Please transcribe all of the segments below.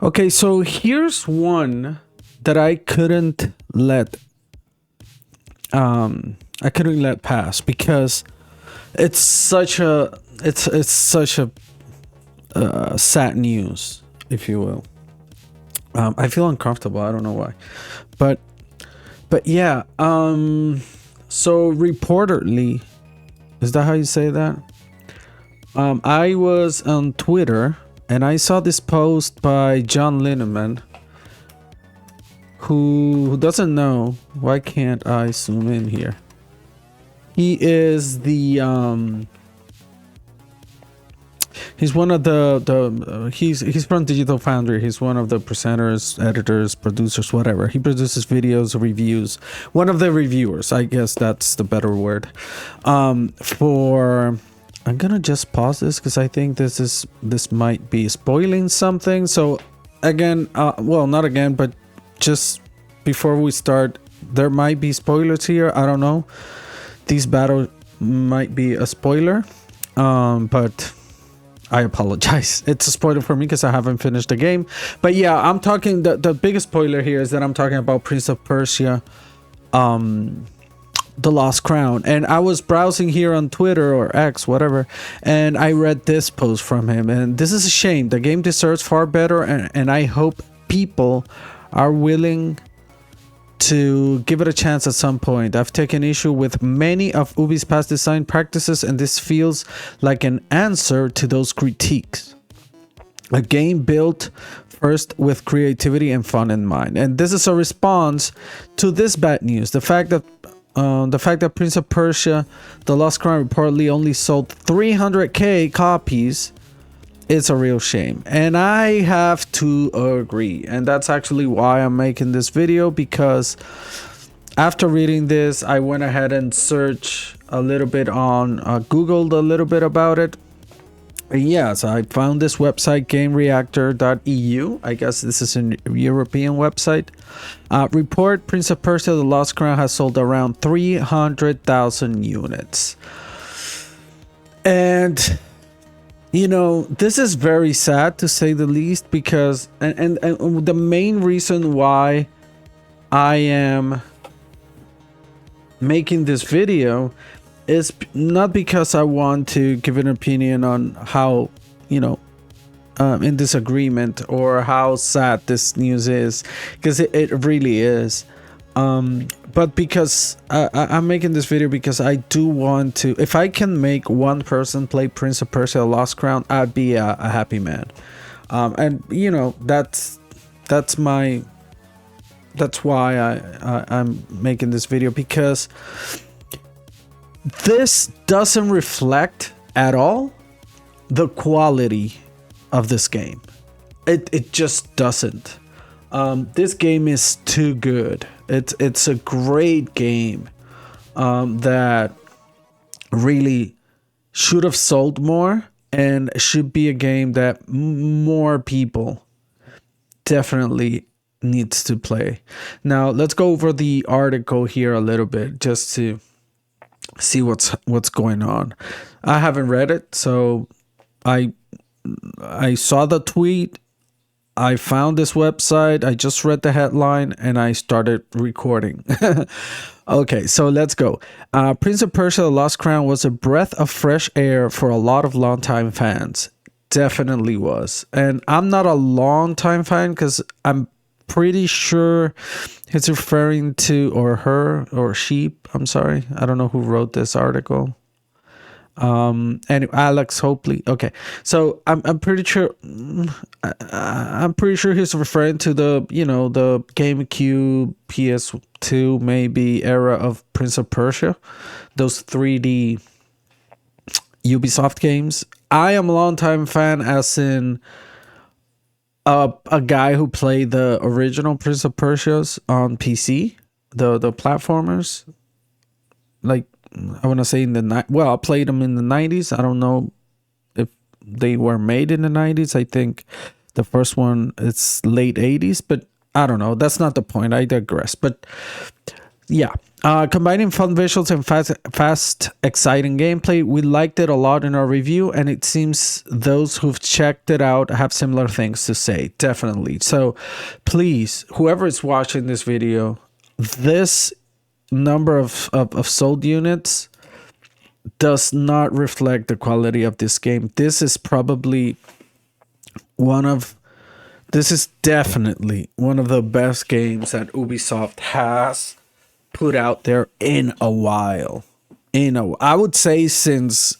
Okay, so here's one that I couldn't let pass because it's such a it's such a sad news, if you will. I feel uncomfortable. I don't know why, but yeah. So reportedly, is that how you say that? I was on Twitter and I saw this post by John Lineman. Who doesn't know? Why can't I zoom in here? He is the he's one of he's from Digital Foundry. He's one of the presenters, editors, producers, whatever. He produces videos, reviews. One of the reviewers, I guess that's the better word. For I'm gonna just pause this because I think this might be spoiling something. So again, well, not again, but just before we start, there might be spoilers here. I don't know. This battle might be a spoiler, but I apologize. It's a spoiler for me because I haven't finished the game. But yeah, I'm talking. The biggest spoiler here is that I'm talking about Prince of Persia, The Lost Crown. And I was browsing here on Twitter or X, whatever, and I read this post from him. And this is a shame. The game deserves far better, and I hope people are willing to give it a chance at some point. I've taken issue with many of Ubi's past design practices, and this feels like an answer to those critiques. A game built first with creativity and fun in mind. And this is a response to this bad news. The fact that Prince of Persia, The Lost Crown reportedly only sold 300,000 copies. It's a real shame, and I have to agree, and that's actually why I'm making this video, because after reading this I went ahead and searched a little bit on Googled a little bit about it. Yes, I found this website, gamereactor.eu. I guess this is a European website. Report: Prince of Persia: The Lost Crown has sold around 300,000 units. And you know, this is very sad to say the least, because and the main reason why I am making this video is not because I want to give an opinion on how, you know, in disagreement or how sad this news is, because it really is. But because I'm making this video because I do want to, if I can make one person play Prince of Persia: The Lost Crown, I'd be a happy man. And you know, that's why I'm making this video, because this doesn't reflect at all the quality of this game. It just doesn't. This game is too good. It's a great game that really should have sold more, and should be a game that more people definitely needs to play. Now let's go over the article here a little bit just to see what's going on. I haven't read it, so I saw the tweet. I found this website, I just read the headline, and I started recording. Okay, so let's go. Prince of Persia: The Lost Crown was a breath of fresh air for a lot of longtime fans. Definitely was. And I'm not a longtime fan, because I'm pretty sure it's referring to, or her, or she, I'm sorry. I don't know who wrote this article. And Alex Hopley. Okay, so I'm pretty sure he's referring to the, you know, the GameCube, PS2 maybe era of Prince of Persia, those 3D Ubisoft games. I am a longtime fan, as in a guy who played the original Prince of Persia's on PC, the platformers, like, I want to say I played them in the 90s. I don't know if they were made in the 90s. I think the first one it's late 80s, but I don't know. That's not the point. I digress. But yeah, Combining fun visuals and fast, exciting gameplay. We liked it a lot in our review, and it seems those who've checked it out have similar things to say. Definitely. So please, whoever is watching this video, this number of sold units does not reflect the quality of this game. This is probably this is definitely one of the best games that Ubisoft has put out there in a while. I would say since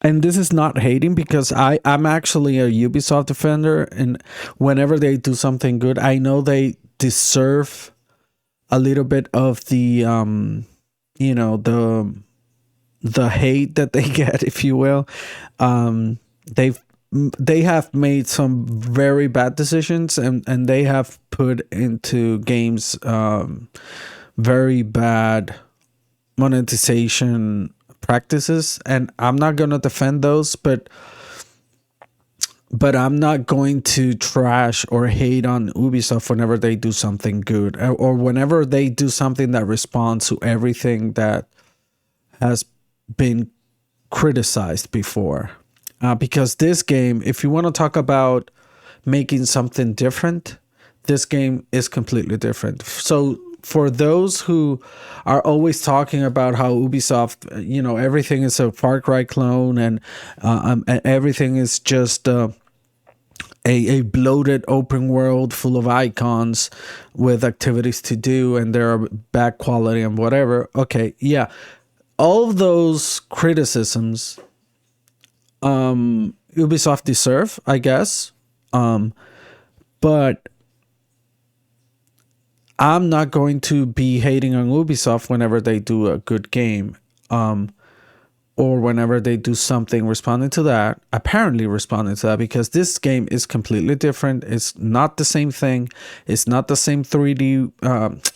and this is not hating, because I'm actually a Ubisoft defender, and whenever they do something good, I know they deserve a little bit of the the hate that they get, if you will. They have made some very bad decisions, and they have put into games very bad monetization practices, and I'm not going to defend those, but I'm not going to trash or hate on Ubisoft whenever they do something good, or whenever they do something that responds to everything that has been criticized before. Because this game, if you want to talk about making something different, this game is completely different. So for those who are always talking about how Ubisoft, everything is a Far Cry clone, and everything is just a bloated open world full of icons with activities to do, and they're bad quality and whatever. Okay, yeah. All of those criticisms Ubisoft deserve, I guess. But I'm not going to be hating on Ubisoft whenever they do a good game. Or whenever they do something responding to that, apparently responding to that, because this game is completely different. It's not the same thing. It's not the same 3D,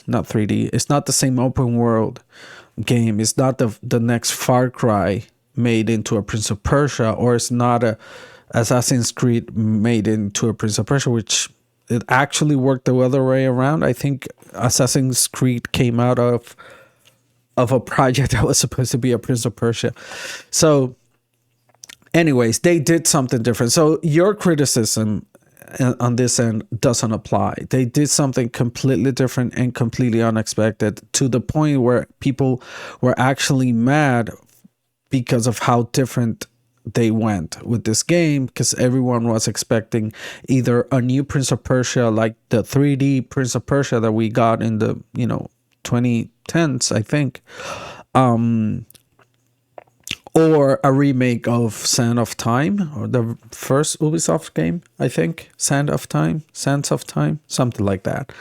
not 3D. It's not the same open world game. It's not the next Far Cry made into a Prince of Persia, or it's not a Assassin's Creed made into a Prince of Persia, which it actually worked the other way around. I think Assassin's Creed came out of a project that was supposed to be a Prince of Persia. So anyways, they did something different. So your criticism on this end doesn't apply. They did something completely different and completely unexpected, to the point where people were actually mad because of how different they went with this game, because everyone was expecting either a new Prince of Persia, like the 3D Prince of Persia that we got in the 2010s, I think, or a remake of Sand of Time, or the first Ubisoft game, I think, Sands of Time, something like that.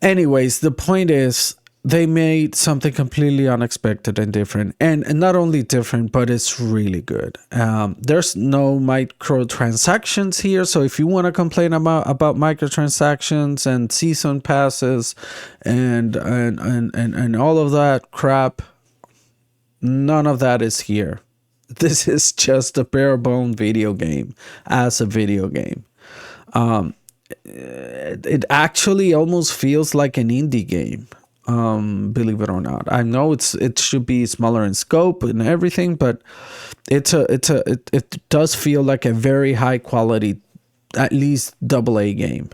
Anyways, the point is, they made something completely unexpected and different, and not only different, but it's really good. There's no microtransactions here, so if you want to complain about microtransactions and season passes and all of that crap, none of that is here. This is just a bare bone video game as a video game. It actually almost feels like an indie game. Believe it or not. I know it should be smaller in scope and everything, but it does feel like a very high quality, at least AA game.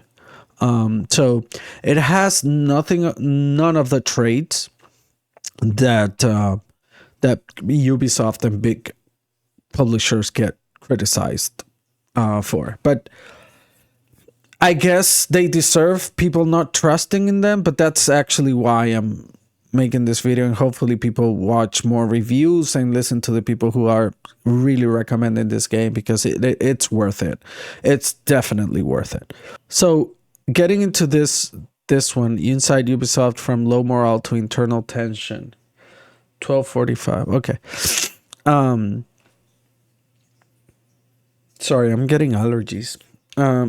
So it has none of the traits that Ubisoft and big publishers get criticized for, but I guess they deserve people not trusting in them, but that's actually why I'm making this video, and hopefully people watch more reviews and listen to the people who are really recommending this game, because it's worth it. It's definitely worth it. So getting into this one, Inside Ubisoft, from low morale to internal tension, 12:45. Okay. Sorry, I'm getting allergies.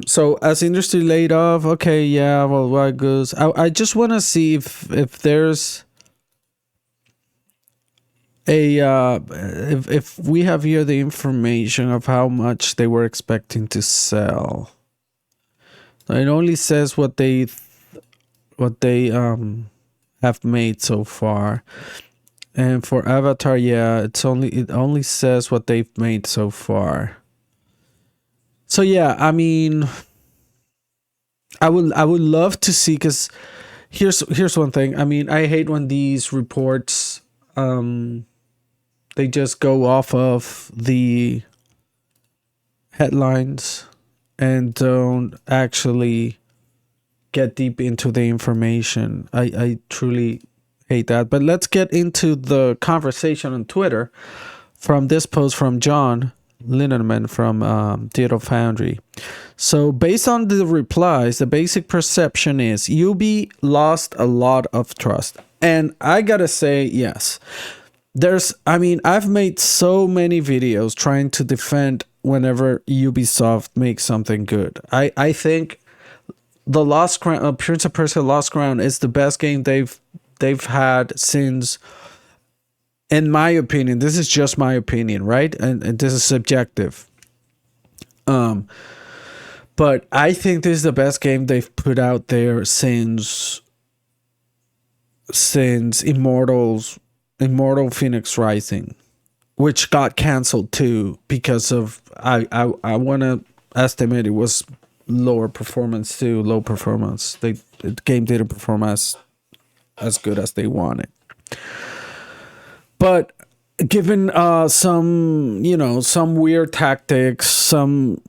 So as industry laid off, okay, yeah, well, what goes? I just want to see if there's a if we have here the information of how much they were expecting to sell. It only says what they have made so far. And for Avatar, yeah, it only says what they've made so far. So yeah, I mean, I would love to see, because here's one thing. I mean, I hate when these reports they just go off of the headlines and don't actually get deep into the information. I truly hate that. But let's get into the conversation on Twitter from this post from John Linneman from Digital Foundry. So based on the replies, the basic perception is Ubi lost a lot of trust. And I gotta say, yes. I've made so many videos trying to defend whenever Ubisoft makes something good. I think the Lost Crown, Prince of Persia Lost Crown is the best game they've had since, in my opinion, this is just my opinion, right? And this is subjective. But I think this is the best game they've put out there since Immortal Phoenix Rising, which got canceled too because of I want to estimate it was low performance. The game didn't perform as good as they wanted. But given some weird tactics, some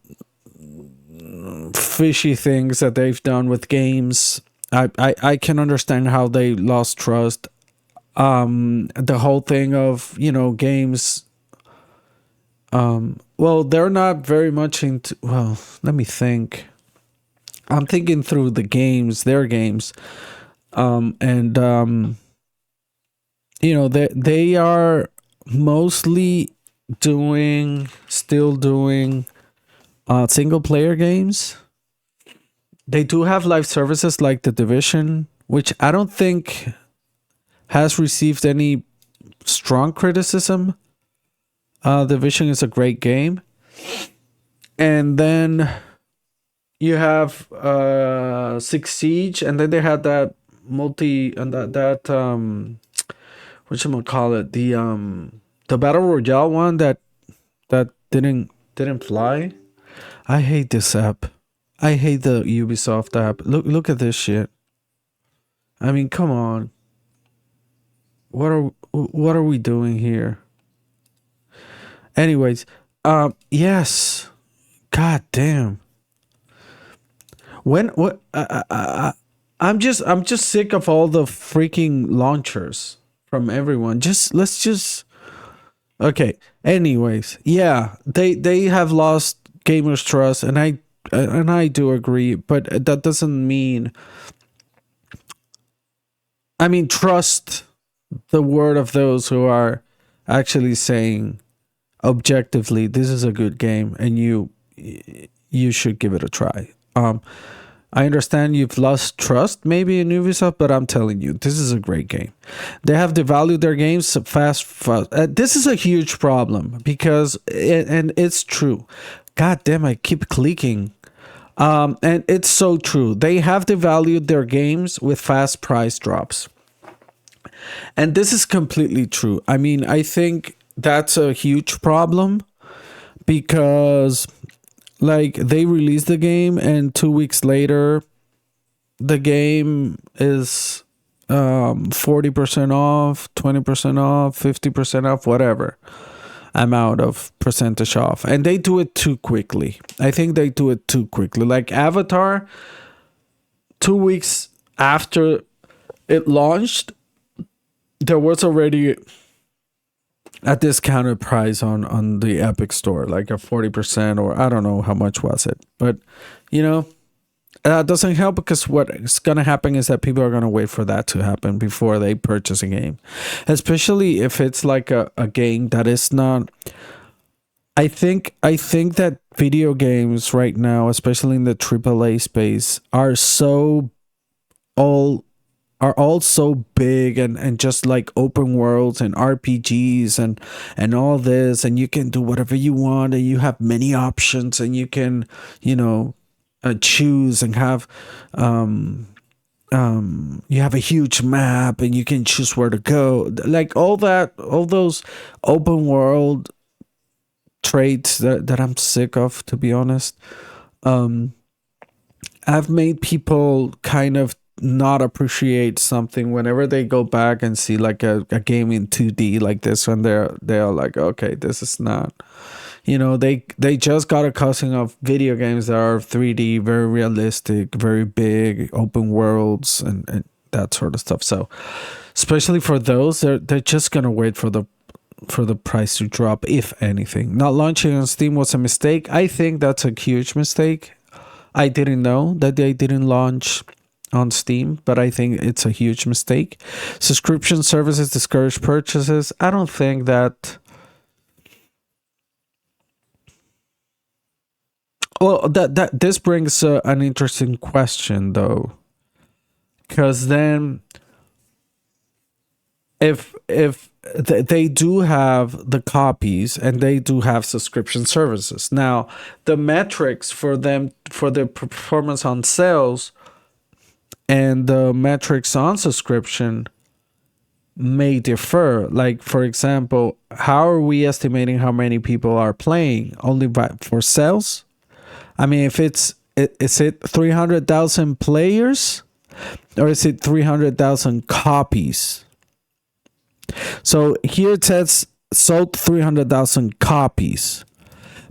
fishy things that they've done with games, I can understand how they lost trust. The whole thing of games, well, they're not very much into, well, let me think. I'm thinking through their games, and they are mostly still doing single player games. They do have live services like The Division, which I don't think has received any strong criticism. Division is a great game. And then you have Six Siege, and then they had that whatchamacallit, the Battle Royale one that didn't fly. I hate this app. I hate the Ubisoft app. Look at this shit. I mean, come on. What are we doing here? Anyways, yes. God damn. I'm just sick of all the freaking launchers from everyone. Okay. Anyways, yeah, they have lost gamers' trust, and I do agree, but that doesn't mean, I mean, trust the word of those who are actually saying objectively this is a good game and you should give it a try. I understand you've lost trust maybe in Ubisoft, but I'm telling you, this is a great game. They have devalued their games fast. This is a huge problem because and it's true. God damn, I keep clicking. And it's so true. They have devalued their games with fast price drops. And this is completely true. I mean, I think that's a huge problem because, like, they release the game and 2 weeks later, the game is 40% off, 20% off, 50% off, whatever amount of percentage off. And they do it too quickly. I think they do it too quickly. Like Avatar, 2 weeks after it launched, there was already a discounted price on the Epic Store, like a 40%, or I don't know how much was it. But, that doesn't help because what is going to happen is that people are going to wait for that to happen before they purchase a game. Especially if it's like a game that is not... I think that video games right now, especially in the AAA space, are all so big and just like open worlds and RPGs and all this, and you can do whatever you want and you have many options and you can, choose and have you have a huge map and you can choose where to go, like all those open world traits that I'm sick of, to be honest. I've made people kind of not appreciate something whenever they go back and see like a game in 2D like this one. They're like, okay, this is not, they just got accustomed of video games that are 3D, very realistic, very big, open worlds, and that sort of stuff. So especially for those, they're just gonna wait for the price to drop, if anything. Not launching on Steam was a mistake. I think that's a huge mistake. I didn't know that they didn't launch on Steam, but I think it's a huge mistake. Subscription services discourage purchases. I don't think that. Well, that this brings an interesting question though, because then if they do have the copies and they do have subscription services. Now, the metrics for them, for the performance on sales and the metrics on subscription may differ. Like, for example, how are we estimating how many people are playing? Only for sales? I mean, if is it 300,000 players or is it 300,000 copies? So here it says sold 300,000 copies.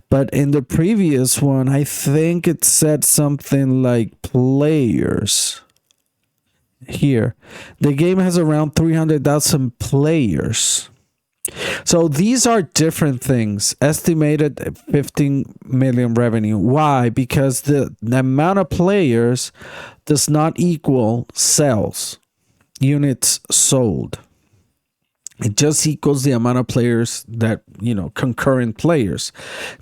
But in the previous one, I think it said something like players. Here, the game has around 300,000 players. So these are different things. Estimated 15 million revenue. Why? Because the amount of players does not equal sales, units sold. It just equals the amount of players that, concurrent players.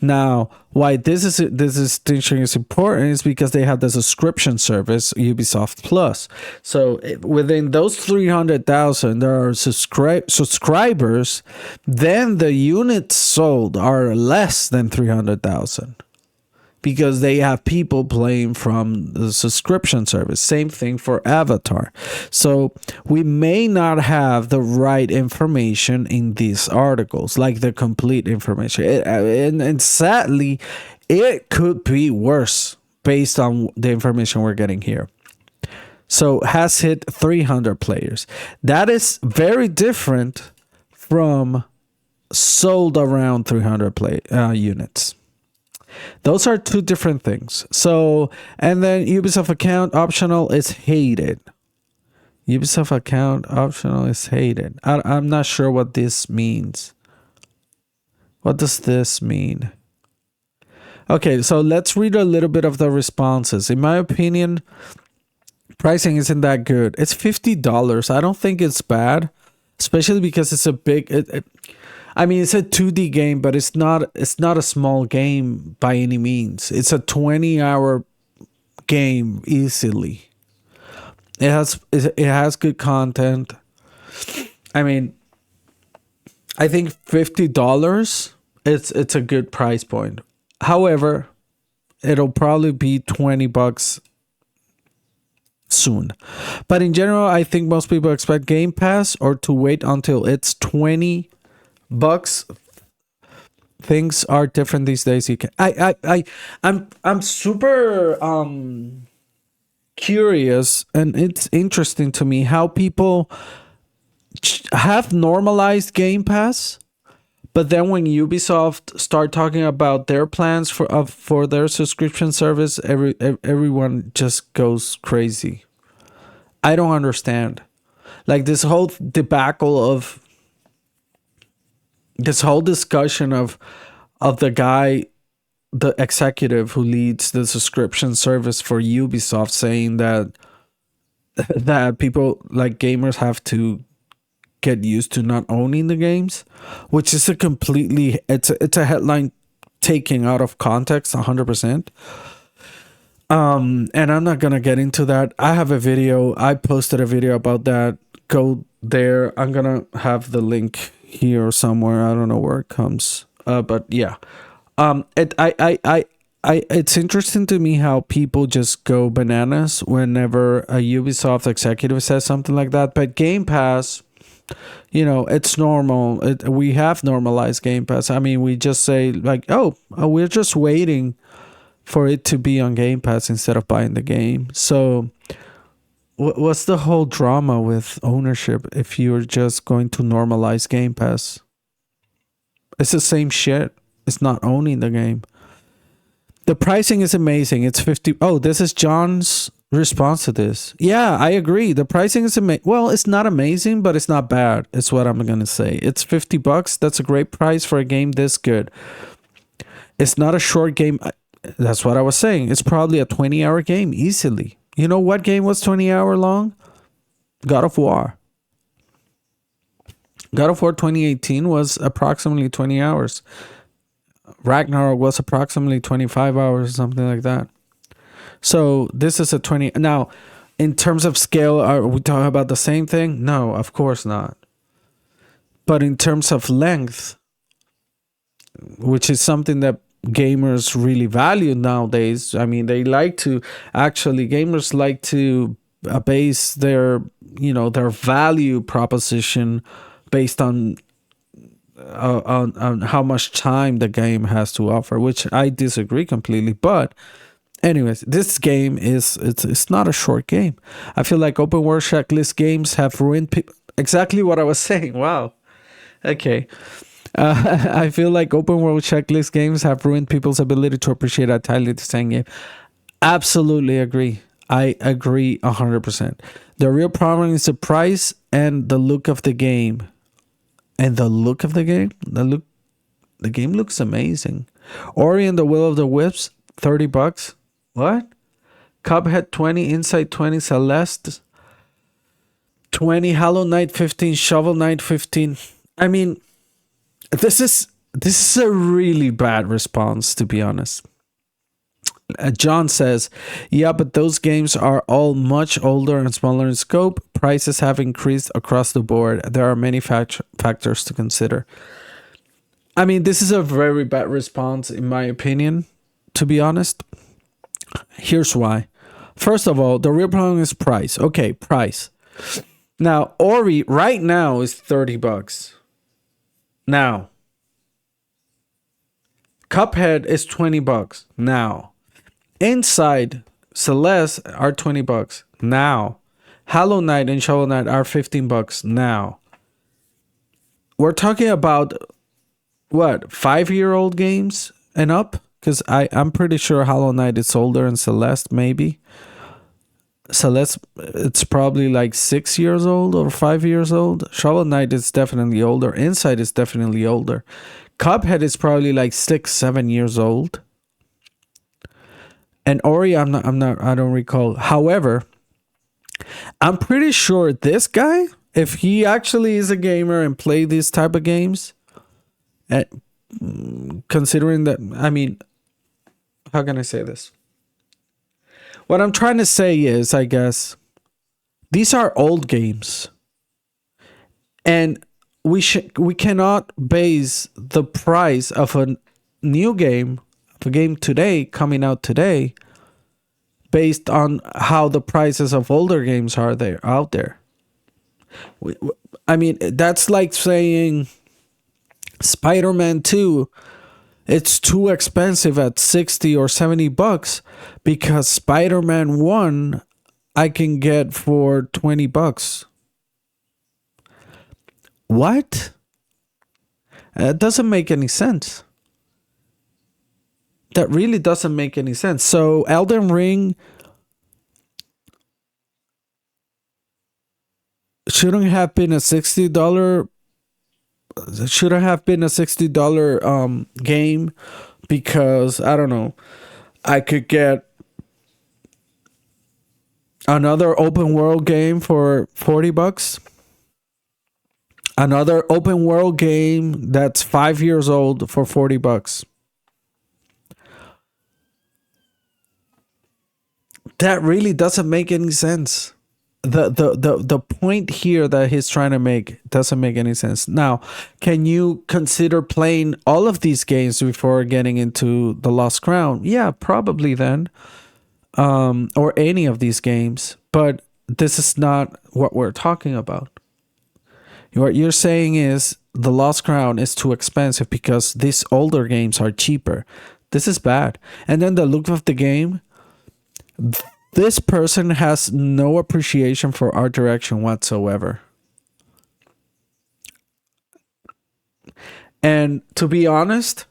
Now, why this distinction is important is because they have the subscription service, Ubisoft Plus. So within those 300,000, there are subscribers. Then the units sold are less than 300,000. Because they have people playing from the subscription service. Same thing for Avatar. So we may not have the right information in these articles, like the complete information. And sadly, it could be worse based on the information we're getting here. So has hit 300 players. That is very different from sold around 300 units. Those are two different things. So, and then Ubisoft account optional is hated. Ubisoft account optional is hated. I'm not sure what this means. What does this mean? Okay, so let's read a little bit of the responses. In my opinion, pricing isn't that good. It's $50. I don't think it's bad, especially because it's a big... I mean, it's a 2D game, but it's not a small game by any means. It's a 20-hour game easily. It has good content. I mean, I think $50 it's a good price point. However, it'll probably be $20 soon. But in general, I think most people expect Game Pass or to wait until it's $20. Things are different these days. I'm super curious, and it's interesting to me how people have normalized Game Pass, but then when Ubisoft start talking about their plans for their subscription service, everyone just goes crazy. I don't understand. Like this whole debacle of this whole discussion of the guy, the executive who leads the subscription service for Ubisoft, saying that people, like gamers, have to get used to not owning the games, which is it's a headline taken out of context 100%. And I'm not gonna get into that. I posted a video about that. Go there. I'm gonna have the link here somewhere. I don't know where it comes. But yeah. it's interesting to me how people just go bananas whenever a Ubisoft executive says something like that. But Game Pass, it's normal. We have normalized Game Pass. I mean, we just say like, we're just waiting for it to be on Game Pass instead of buying the game. So what's the whole drama with ownership if you're just going to normalize Game Pass? It's the same shit. It's not owning the game. The pricing is amazing. It's 50. Oh, this is John's response to this. Yeah, I agree. The pricing is amazing. Well, it's not amazing, but it's not bad. It's what I'm going to say. It's $50. That's a great price for a game this good. It's not a short game. That's what I was saying. It's probably a 20-hour game easily. You know what game was 20-hour long? God of War. God of War 2018 was approximately 20 hours. Ragnarok was approximately 25 hours, something like that. So this is a 20. Now, in terms of scale, are we talking about the same thing? No, of course not. But in terms of length, which is something that gamers really value nowadays. I mean, gamers like to base their value proposition based on how much time the game has to offer, which I disagree completely. But anyways, this game it's not a short game. I feel like open world checklist games have ruined people. Exactly what I was saying. Wow. Okay. I feel like open world checklist games have ruined people's ability to appreciate a tightly designed game. Absolutely agree. I agree 100%. The real problem is the price and the look of the game. And the look of the game? The game looks amazing. Ori and the Will of the Wisps, $30. What? Cuphead 20, Inside 20, Celeste 20, Hollow Knight 15, Shovel Knight 15. I mean, this is a really bad response, to be honest. John says, yeah, but those games are all much older and smaller in scope. Prices have increased across the board. There are many factors to consider. I mean, this is a very bad response, in my opinion, to be honest. Here's why. First of all, the real problem is price. Okay, price. Now, Ori right now is $30. Now, Cuphead is $20 now. Inside Celeste are $20 now. Hollow Knight and Shovel Knight are $15 now. We're talking about what, 5-year-old games and up? Because I'm pretty sure Hollow Knight is older and Celeste maybe. Celeste, it's probably like 6 years old or 5 years old. Shovel Knight is definitely older. Inside is definitely older. Cuphead is probably like 6-7 years old. And Ori, I don't recall. However, I'm pretty sure this guy, if he actually is a gamer and play these type of games, considering that, I mean, how can I say this? What I'm trying to say is, I guess, these are old games. And we cannot base the price of a new game, of a game today, coming out today, based on how the prices of older games are out there. I mean, that's like saying Spider-Man 2, it's too expensive at $60 or $70 because Spider-Man 1 I can get for $20. What? It doesn't make any sense. That really doesn't make any sense. So Elden Ring shouldn't have been a $60 game because, I don't know, I could get another open world game for $40. Another open world game that's 5 years old for $40. That really doesn't make any sense. the point here that he's trying to make doesn't make any sense. Now, can you consider playing all of these games before getting into the Lost Crown? Yeah, probably then. Or any of these games, but this is not what we're talking about. What you're saying is the Lost Crown is too expensive because these older games are cheaper. This is bad. And then the look of the game, this person has no appreciation for art direction whatsoever. And to be honest,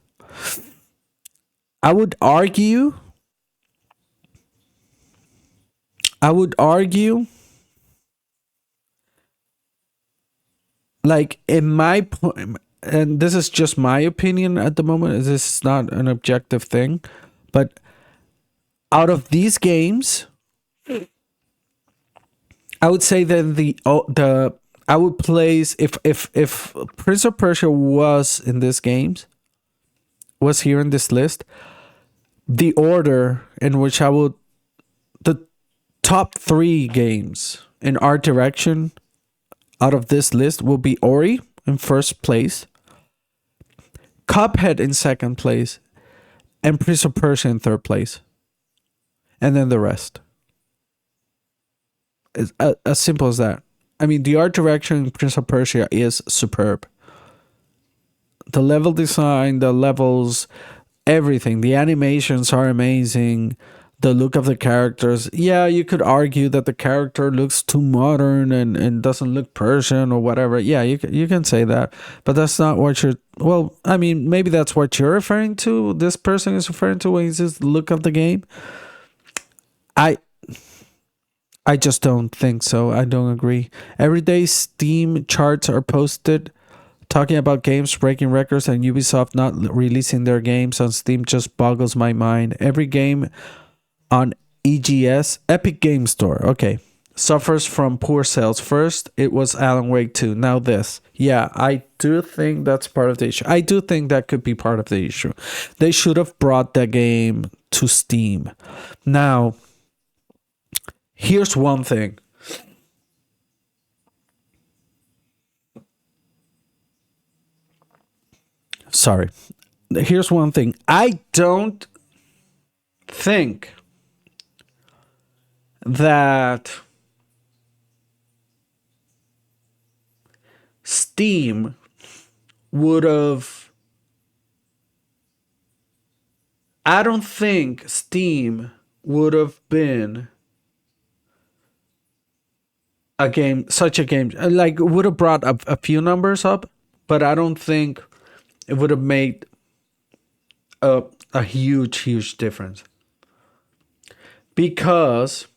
I would argue I would argue like in my point, and this is just my opinion at the moment, this is not an objective thing, but out of these games, I would say that the I would place, if Prince of Persia was in this games, was here in this list, the order in which I would, the top 3 games in art direction out of this list will be Ori in first place, Cuphead in second place, and Prince of Persia in third place. And then the rest. It's as simple as that. I mean, the art direction in Prince of Persia is superb. The level design, the levels, everything. The animations are amazing. The look of the characters. Yeah, you could argue that the character looks too modern and doesn't look Persian or whatever. Yeah, you can say that. But that's not what you're... Well, I mean, maybe that's what you're referring to. This person is referring to when he says the look of the game. I just don't think so. I don't agree. Every day Steam charts are posted talking about games breaking records, and Ubisoft not releasing their games on Steam just boggles my mind. Every game on EGS, Epic Game Store, okay, suffers from poor sales. First, it was Alan Wake 2. Now this. Yeah, I do think that's part of the issue. I do think that could be part of the issue. They should have brought the game to Steam. Now, here's one thing. Sorry. Here's one thing. I don't think that Steam would have... I don't think Steam would have been a game, such a game, like would have brought a few numbers up, but I don't think it would have made a huge difference, because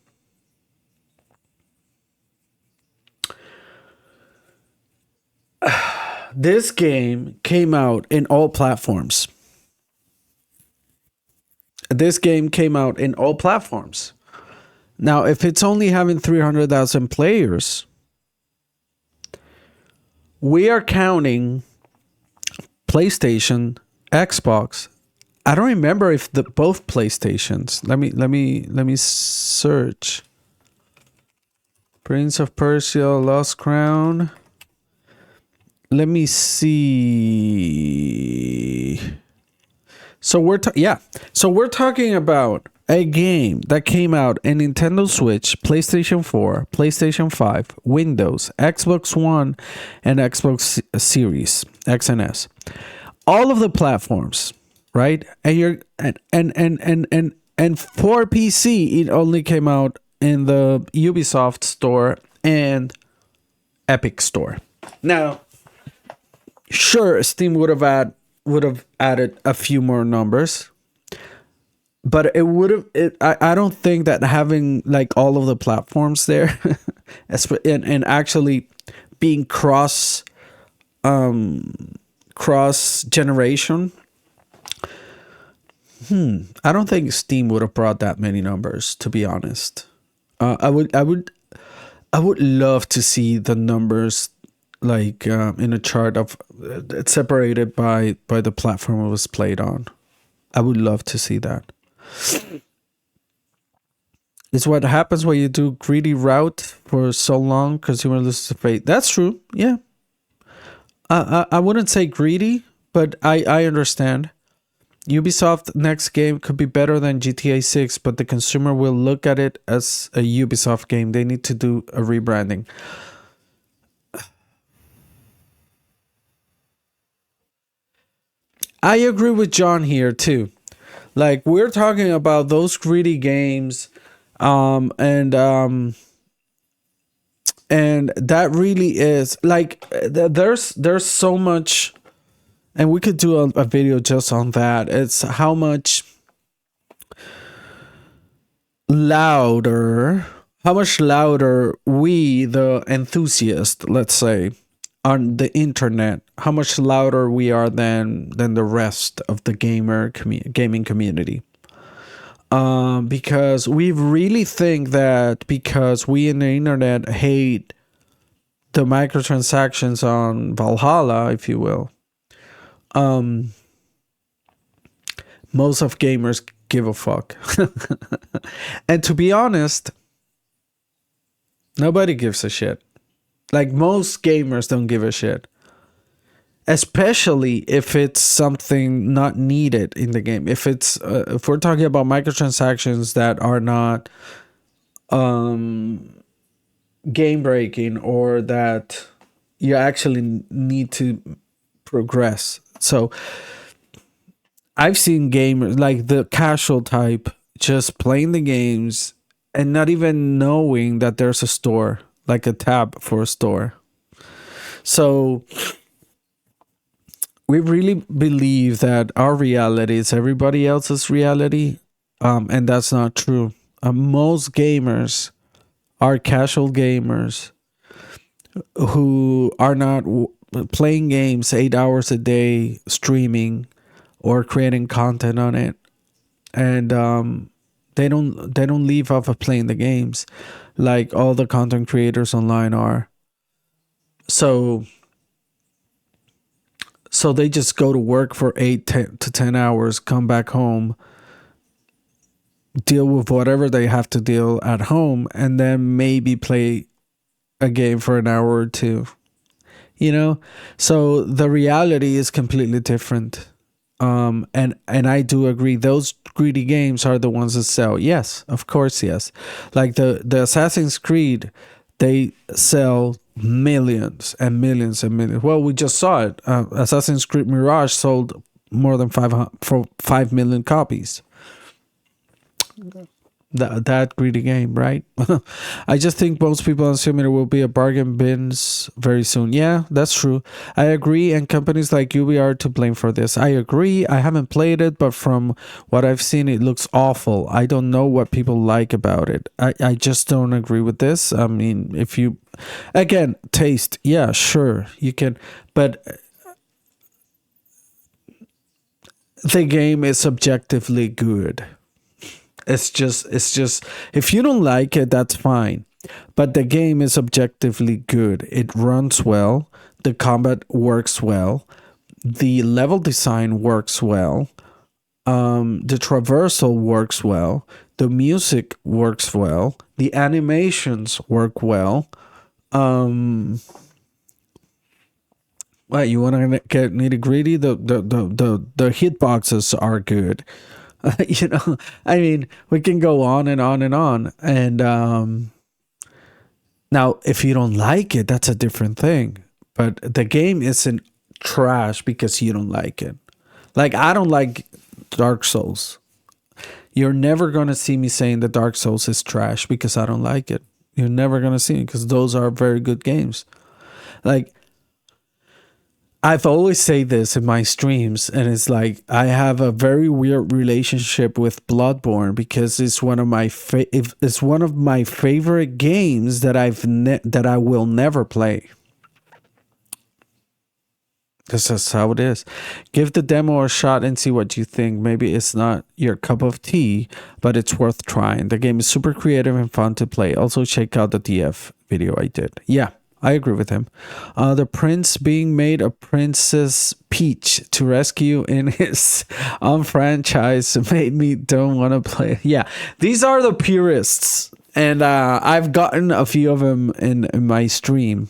this game came out in all platforms. This game came out in all platforms. Now, if it's only having 300,000 players, we are counting PlayStation, Xbox. I don't remember if both PlayStations. Let me search. Prince of Persia, Lost Crown. Let me see. So we're talking about a game that came out in Nintendo Switch, PlayStation 4, PlayStation 5, Windows, Xbox One, and Xbox Series X and S. All of the platforms, right? And for PC, it only came out in the Ubisoft store and Epic store. Now, sure, Steam would have added a few more numbers, but it would have. I don't think that having like all of the platforms there, and actually being cross generation. I don't think Steam would have brought that many numbers, to be honest. I would love to see the numbers like in a chart of it's separated by the platform it was played on. I would love to see that. It's what happens when you do greedy route for so long. Consumer loses faith. That's true. Yeah, I wouldn't say greedy, but I understand. Ubisoft next game could be better than GTA 6, but the consumer will look at it as a Ubisoft game. They need to do a rebranding. I agree with John here too. Like we're talking about those greedy games, um, and um, and that really is like there's so much, and we could do a video just on that. It's how much louder, how much louder we, the enthusiast, let's say, on the internet, how much louder we are than the rest of the gaming community. Because we really think that because we in the internet hate the microtransactions on Valhalla, if you will, most of gamers give a fuck. And to be honest, nobody gives a shit. Like most gamers don't give a shit. Especially if it's something not needed in the game. If we're talking about microtransactions that are not game breaking or that you actually need to progress. So I've seen gamers like the casual type just playing the games and not even knowing that there's a store, like a tab for a store. So we really believe that our reality is everybody else's reality, and that's not true. Most gamers are casual gamers who are not playing games 8 hours a day, streaming or creating content on it, and they don't leave off of playing the games like all the content creators online are. So they just go to work for 8 to 10 hours, come back home, deal with whatever they have to deal at home, and then maybe play a game for an hour or two. So the reality is completely different. And I do agree those greedy games are the ones that sell. Yes, of course, yes. Like the Assassin's Creed, they sell millions and millions and millions. Well, we just saw it. Assassin's Creed Mirage sold more than 5 million copies. That greedy game, right? I just think most people assume it will be a bargain bins very soon. Yeah, that's true. I agree, and companies like Ubi are to blame for this. I agree. I haven't played it, but from what I've seen, it looks awful. I don't know what people like about it. I just don't agree with this. I mean, if you, again, taste, yeah, sure, you can, but the game is objectively good. It's just if you don't like it, that's fine. But the game is objectively good. It runs well. The combat works well. The level design works well. The traversal works well. The music works well. The animations work well. What you want to get nitty gritty? The hitboxes are good. I mean, we can go on and on and on. And now, if you don't like it, that's a different thing. But the game isn't trash because you don't like it. Like, I don't like Dark Souls. You're never going to see me saying that Dark Souls is trash because I don't like it. You're never going to see it because those are very good games. Like, I've always say this in my streams, and it's like I have a very weird relationship with Bloodborne because it's one of my it's one of my favorite games that that I will never play. Because that's how it is. Give the demo a shot and see what you think. Maybe it's not your cup of tea, but it's worth trying. The game is super creative and fun to play. Also, check out the TF video I did. Yeah, I agree with him. The prince being made a Princess Peach to rescue in his own franchise made me don't want to play. Yeah, these are the purists, and I've gotten a few of them in my stream.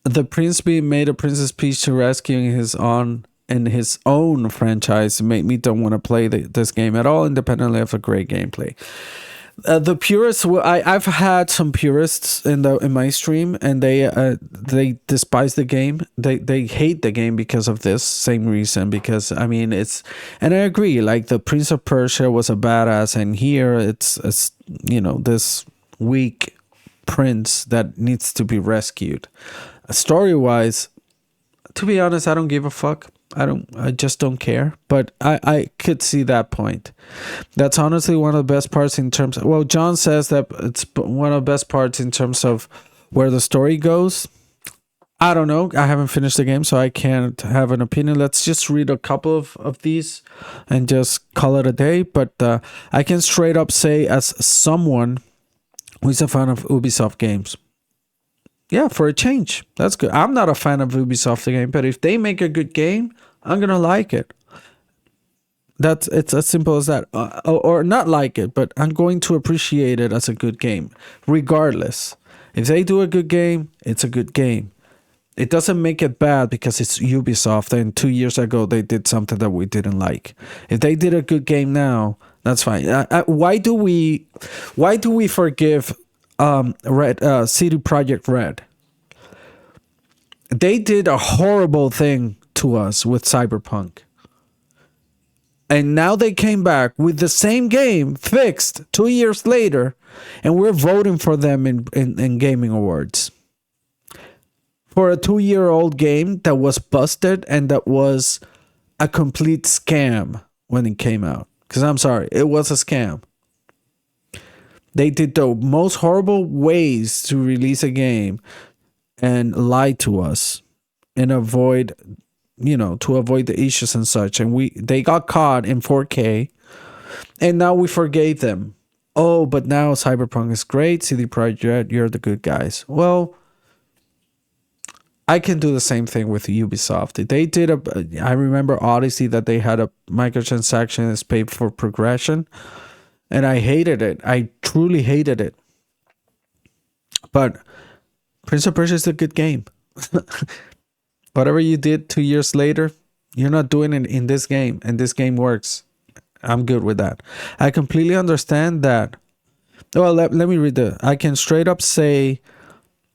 The prince being made a Princess Peach to rescuing his own in his own franchise made me don't want to play this game at all, independently of a great gameplay. The purists, I've had some purists in my stream, and they despise the game. They hate the game because of this same reason. Because I mean, and I agree. Like the Prince of Persia was a badass, and here it's this weak prince that needs to be rescued. Story wise, to be honest, I don't give a fuck. I just don't care. But I could see that point. That's honestly one of the best parts in terms of, well, John says that it's one of the best parts in terms of where the story goes. I don't know. I haven't finished the game, so I can't have an opinion. Let's just read a couple of these and just call it a day. But I can straight up say, as someone who's a fan of Ubisoft games, yeah, for a change, that's good. I'm not a fan of Ubisoft game, but if they make a good game, I'm gonna like it. It's as simple as that, or not like it, but I'm going to appreciate it as a good game, regardless. If they do a good game, it's a good game. It doesn't make it bad because it's Ubisoft, and 2 years ago they did something that we didn't like. If they did a good game now, that's fine. Why do we forgive CD Projekt Red? They did a horrible thing to us with Cyberpunk. And now they came back with the same game fixed 2 years later, and we're voting for them in gaming awards. For a 2-year-old game that was busted and that was a complete scam when it came out. Because I'm sorry, it was a scam. They did the most horrible ways to release a game and lie to us and avoid the issues and such. And they got caught in 4K, and now we forgave them. Oh, but now Cyberpunk is great. CD Projekt, you're the good guys. Well, I can do the same thing with Ubisoft. They did I remember Odyssey, that they had a microtransaction as paid for progression, and I hated it. I truly hated it. But Prince of Persia is a good game. Whatever you did 2 years later, you're not doing it in this game, and this game works. I'm good with that. I completely understand that. Well, let me read I can straight up say,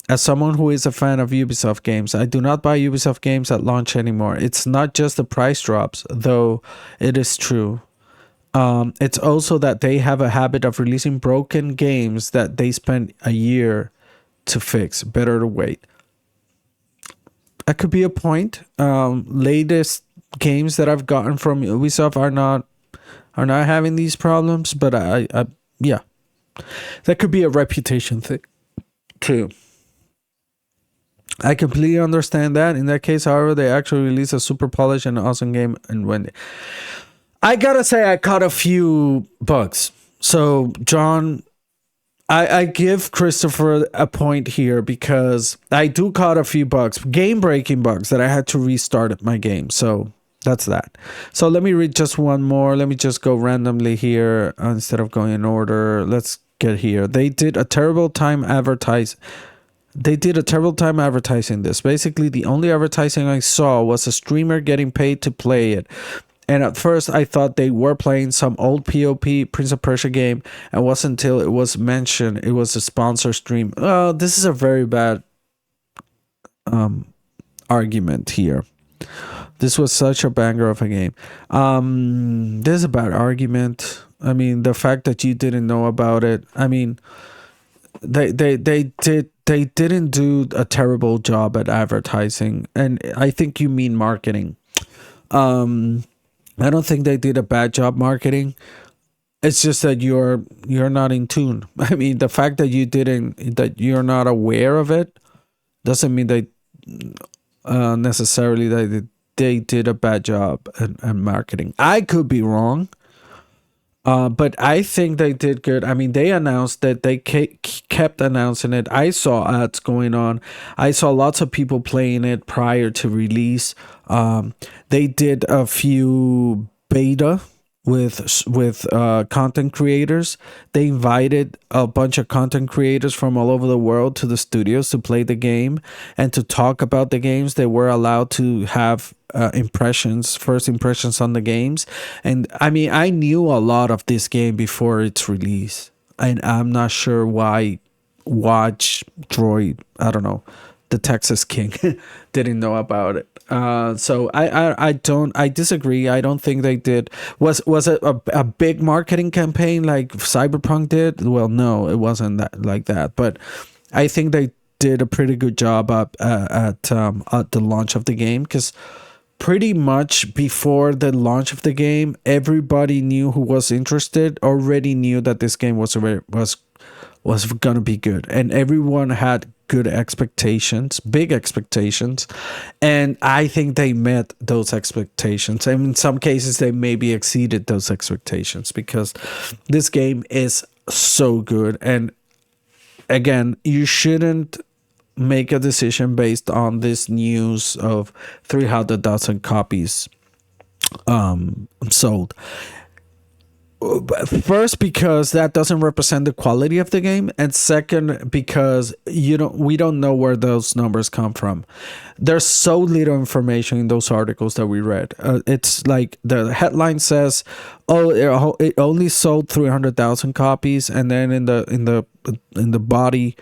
as someone who is a fan of Ubisoft games, I do not buy Ubisoft games at launch anymore. It's not just the price drops, though it is true. It's also that they have a habit of releasing broken games that they spend a year to fix. Better to wait. That could be a point. Latest games that I've gotten from Ubisoft are not having these problems, but yeah, that could be a reputation thing too. I completely understand that. In that case, however, they actually release a super polished and awesome game. And when I gotta say, I caught a few bugs. So, John, I give Christopher a point here, because I do caught a few bugs, game-breaking bugs, that I had to restart my game. So that's that. So let me read just one more. Let me just go randomly here instead of going in order. Let's get here. They did a terrible time advertising this. Basically, the only advertising I saw was a streamer getting paid to play it. And at first, I thought they were playing some old POP, Prince of Persia game, and it wasn't until it was mentioned it was a sponsor stream. This is a very bad argument here. This was such a banger of a game. This is a bad argument. I mean, the fact that you didn't know about it. I mean, they didn't do a terrible job at advertising, and I think you mean marketing. I don't think they did a bad job marketing. It's just that you're not in tune. I mean, the fact that you're not aware of it doesn't mean that necessarily that they did a bad job at marketing. I could be wrong. But I think they did good. I mean, they announced that they kept announcing it. I saw ads going on. I saw lots of people playing it prior to release. They did a few beta with content creators. They invited a bunch of content creators from all over the world to the studios to play the game and to talk about the games. They were allowed to have first impressions on the games. And I mean, I knew a lot of this game before its release, and I'm not sure why Watch Droid, I don't know, the Texas King didn't know about it. So I disagree. I don't think they did. Was it a big marketing campaign like Cyberpunk did? Well, no, it wasn't that like that. But I think they did a pretty good job at the launch of the game, because pretty much before the launch of the game, everybody knew who was interested already knew that this game was gonna be good, and everyone had good expectations, big expectations, and I think they met those expectations. And in some cases, they maybe exceeded those expectations, because this game is so good. And again, you shouldn't make a decision based on this news of 300,000 copies sold. First, because that doesn't represent the quality of the game, and second, because we don't know where those numbers come from. There's so little information in those articles that we read. It's like the headline says, "Oh, it only sold 300,000 copies," and then in the body,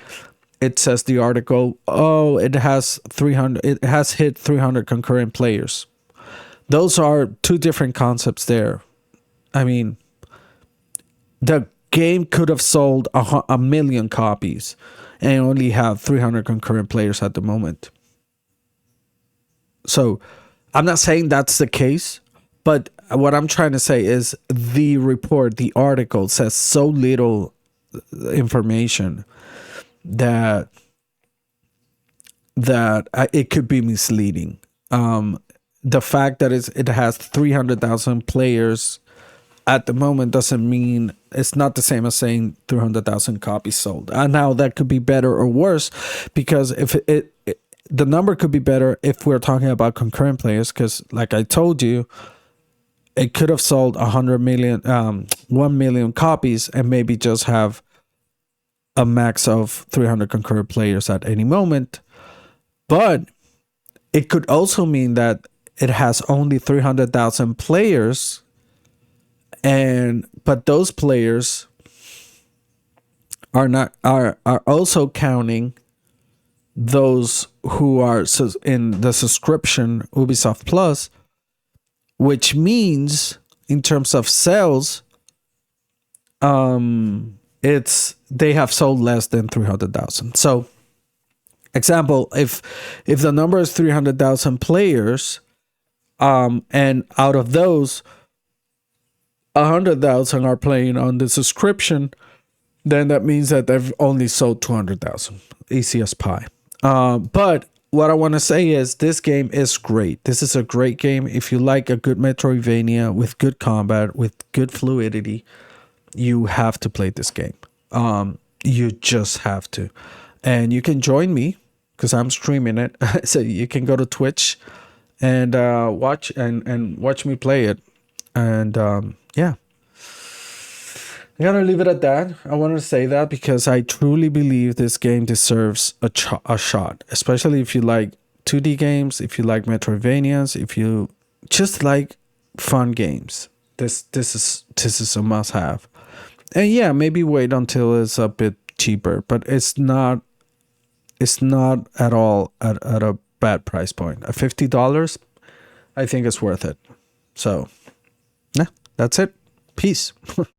it says the article, "Oh, it has hit 300 concurrent players." Those are two different concepts there. I mean, the game could have sold a million copies and only have 300 concurrent players at the moment. So I'm not saying that's the case, but what I'm trying to say is the article says so little information that it could be misleading. The fact that it has 300,000 players at the moment doesn't mean, it's not the same as saying 300,000 copies sold. And now that could be better or worse, because if the number could be better if we're talking about concurrent players, because like I told you, it could have sold 100 million, 1 million copies, and maybe just have a max of 300 concurrent players at any moment. But it could also mean that it has only 300,000 players, but those players are also counting those who are in the subscription Ubisoft Plus, which means in terms of sales, they have sold less than 300,000. So, example, if the number is 300,000 players, and out of those 100,000 are playing on the subscription, then that means that they've only sold 200,000. Easy as pie. But what I want to say is this game is great. This is a great game. If you like a good Metroidvania with good combat, with good fluidity, you have to play this game. You just have to. And you can join me because I'm streaming it. So you can go to Twitch and watch me play it. And yeah. I'm gonna leave it at that. I wanted to say that because I truly believe this game deserves a shot, especially if you like 2D games, if you like Metroidvanias, if you just like fun games. This is a must-have. And yeah, maybe wait until it's a bit cheaper, but it's not at all at a bad price point. At $50, I think it's worth it. So, yeah, that's it. Peace.